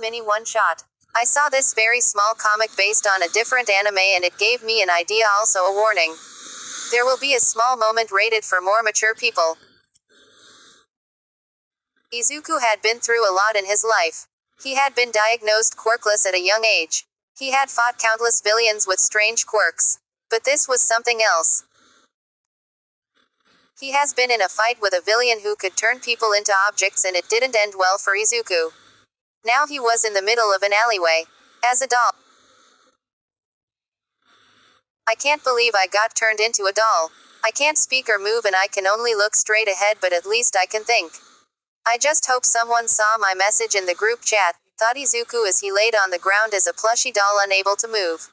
mini one-shot. I saw this very small comic based on a different anime and it gave me an idea, also a warning. There will be a small moment rated for more mature people. Izuku had been through a lot in his life. He had been diagnosed quirkless at a young age. He had fought countless villains with strange quirks. But this was something else. He has been in a fight with a villain who could turn people into objects and it didn't end well for Izuku. Now he was in the middle of an alleyway. As a doll. I can't believe I got turned into a doll. I can't speak or move and I can only look straight ahead, but at least I can think. I just hope someone saw my message in the group chat, thought Izuku as he laid on the ground as a plushy doll unable to move.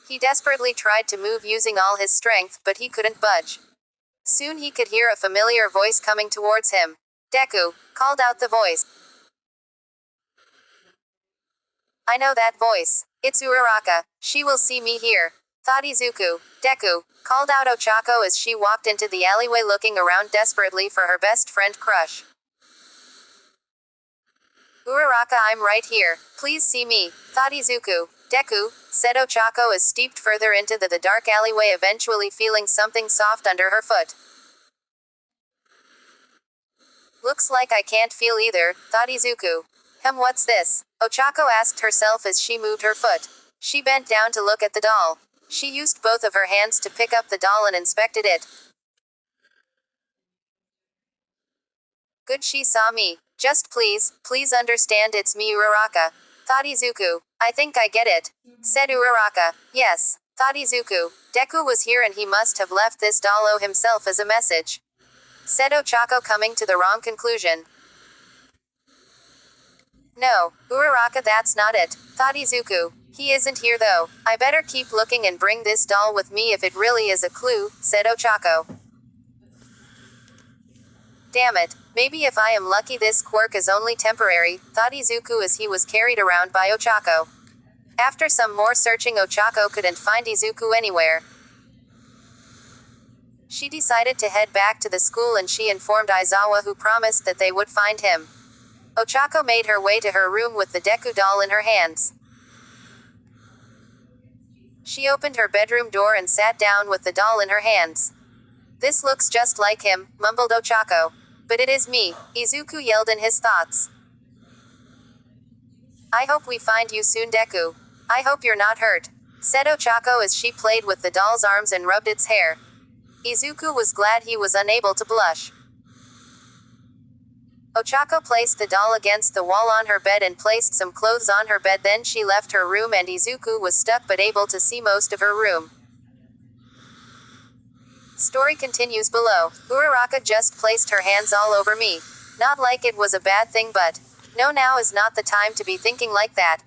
He desperately tried to move using all his strength, but he couldn't budge. Soon he could hear a familiar voice coming towards him. Deku, called out the voice. I know that voice. It's Uraraka. She will see me here, thought Izuku. Deku, called out Ochako as she walked into the alleyway looking around desperately for her best friend crush. Uraraka, I'm right here. Please see me, thought Izuku. Deku, said Ochako as stepped further into the dark alleyway, eventually feeling something soft under her foot. Looks like I can't feel either, thought Izuku. What's this? Ochako asked herself as she moved her foot. She bent down to look at the doll. She used both of her hands to pick up the doll and inspected it. Good, she saw me. Just please understand it's me, Uraraka, thought Izuku. I think I get it, said Uraraka. Yes, thought Izuku. Deku was here and he must have left this doll himself as a message, said Ochako, coming to the wrong conclusion. No, Uraraka, that's not it, thought Izuku. He isn't here though. I better keep looking and bring this doll with me if it really is a clue, said Ochako. Damn it, maybe if I am lucky this quirk is only temporary, thought Izuku as he was carried around by Ochako. After some more searching, Ochako couldn't find Izuku anywhere. She decided to head back to the school and she informed Aizawa, who promised that they would find him. Ochako made her way to her room with the Deku doll in her hands. She opened her bedroom door and sat down with the doll in her hands. This looks just like him, mumbled Ochako. But it is me, Izuku yelled in his thoughts. I hope we find you soon, Deku. I hope you're not hurt, said Ochako as she played with the doll's arms and rubbed its hair. Izuku was glad he was unable to blush. Ochako placed the doll against the wall on her bed and placed some clothes on her bed. Then she left her room and Izuku was stuck but able to see most of her room. Story continues below. Uraraka just placed her hands all over me. Not like it was a bad thing, but no, now is not the time to be thinking like that.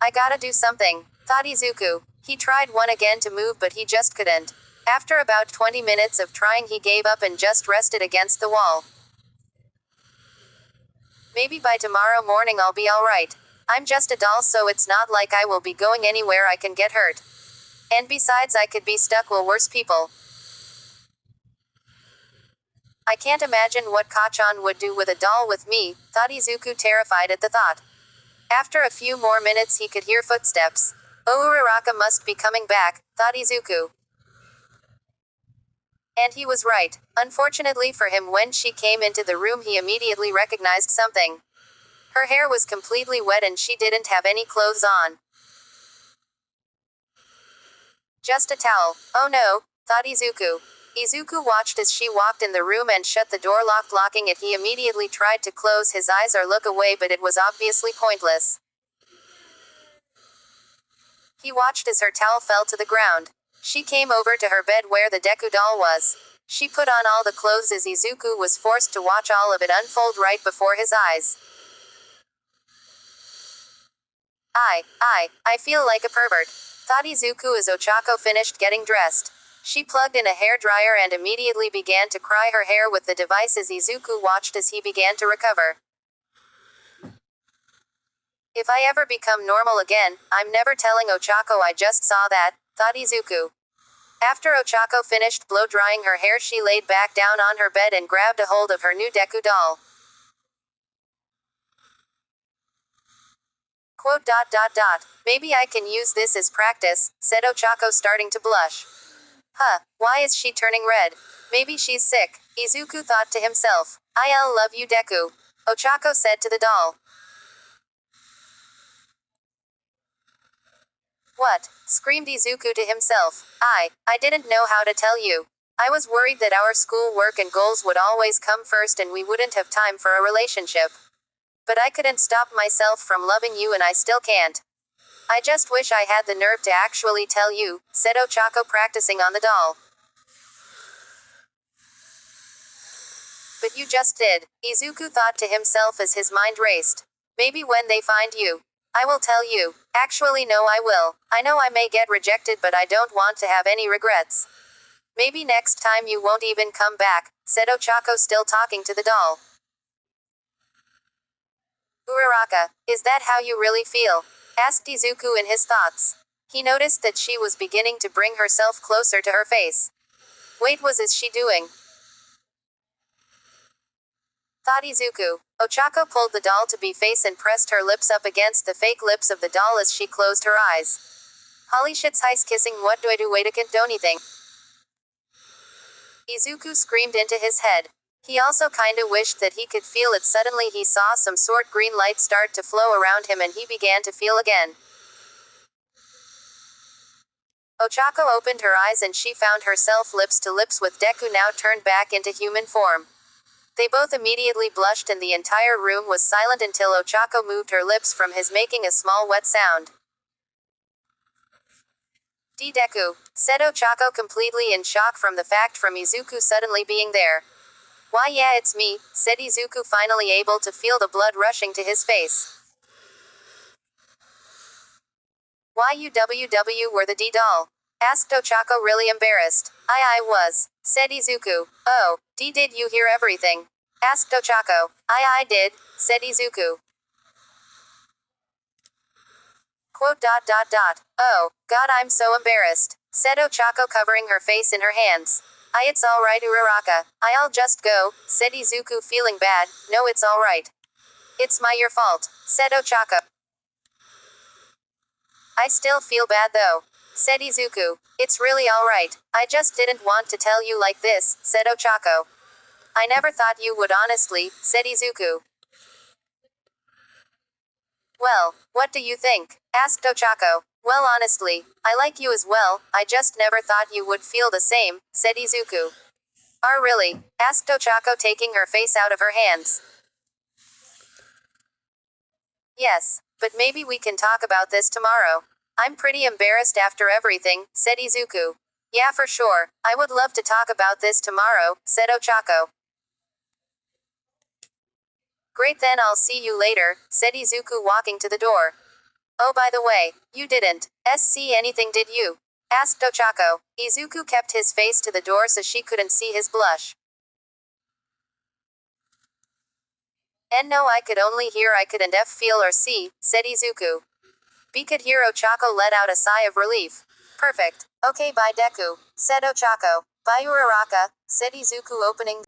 I gotta do something, thought Izuku. He tried once again to move but he just couldn't. After about 20 minutes of trying he gave up and just rested against the wall. Maybe by tomorrow morning I'll be alright. I'm just a doll, so it's not like I will be going anywhere I can get hurt. And besides, I could be stuck with worse people. I can't imagine what Kachan would do with a doll with me, thought Izuku, terrified at the thought. After a few more minutes he could hear footsteps. Oh, Uraraka must be coming back, thought Izuku. And he was right. Unfortunately for him, when she came into the room he immediately recognized something. Her hair was completely wet and she didn't have any clothes on. Just a towel. Oh no, thought Izuku. Izuku watched as she walked in the room and shut the door, locking it. He immediately tried to close his eyes or look away, but it was obviously pointless. He watched as her towel fell to the ground. She came over to her bed where the Deku doll was. She put on all the clothes as Izuku was forced to watch all of it unfold right before his eyes. I feel like a pervert, thought Izuku as Ochako finished getting dressed. She plugged in a hairdryer and immediately began to cry her hair with the device as Izuku watched as he began to recover. If I ever become normal again, I'm never telling Ochako I just saw that, thought Izuku. After Ochako finished blow-drying her hair, she laid back down on her bed and grabbed a hold of her new deku doll. Quote dot dot dot. Maybe I can use this as practice, said Ochako, starting to blush. Huh, why is she turning red? Maybe she's sick, Izuku thought to himself. I'll love you, Deku, Ochako said to the doll. What? Screamed Izuku to himself. I didn't know how to tell you. I was worried that our school work and goals would always come first and we wouldn't have time for a relationship. But I couldn't stop myself from loving you and I still can't. I just wish I had the nerve to actually tell you, said Ochako, practicing on the doll. But you just did, Izuku thought to himself as his mind raced. Maybe when they find you, I will tell you. Actually no, I will. I know I may get rejected, but I don't want to have any regrets. Maybe next time you won't even come back, said Ochako, still talking to the doll. Uraraka, is that how you really feel? Asked Izuku in his thoughts. He noticed that she was beginning to bring herself closer to her face. Wait, what is she doing? Thought Izuku. Ochako pulled the doll to be face and pressed her lips up against the fake lips of the doll as she closed her eyes. Holy shit's he's kissing, what do I do, wait, I can't do anything. Izuku screamed into his head. He also kinda wished that he could feel it. Suddenly he saw some sort green light start to flow around him and he began to feel again. Ochako opened her eyes and she found herself lips to lips with Deku, now turned back into human form. They both immediately blushed and the entire room was silent until Ochako moved her lips from his, making a small wet sound. Deku, said Ochako, completely in shock from the fact from Izuku suddenly being there. Why yeah, it's me, said Izuku, finally able to feel the blood rushing to his face. Why you were the D-doll? Asked Ochako, really embarrassed. I was, said Izuku. Oh, did you hear everything? Asked Ochako. I did, said Izuku. Quote dot dot dot. Oh, God, I'm so embarrassed, said Ochako, covering her face in her hands. It's alright, Uraraka. I'll just go, said Izuku, feeling bad. No, it's alright. It's your fault, said Ochako. I still feel bad though, said Izuku. It's really alright. I just didn't want to tell you like this, said Ochako. I never thought you would, honestly, said Izuku. Well, what do you think? Asked Ochako. Well, honestly, I like you as well, I just never thought you would feel the same, said Izuku. Really? Asked Ochako, taking her face out of her hands. Yes, but maybe we can talk about this tomorrow. I'm pretty embarrassed after everything, said Izuku. Yeah, for sure, I would love to talk about this tomorrow, said Ochako. Great, then I'll see you later, said Izuku, walking to the door. Oh, by the way, you didn't see anything, did you? Asked Ochako. Izuku kept his face to the door so she couldn't see his blush. And no, I could only hear, I couldn't feel or see, said Izuku. B could hear. Ochako let out a sigh of relief. Perfect. Okay, bye Deku, said Ochako. Bye Uraraka, said Izuku, opening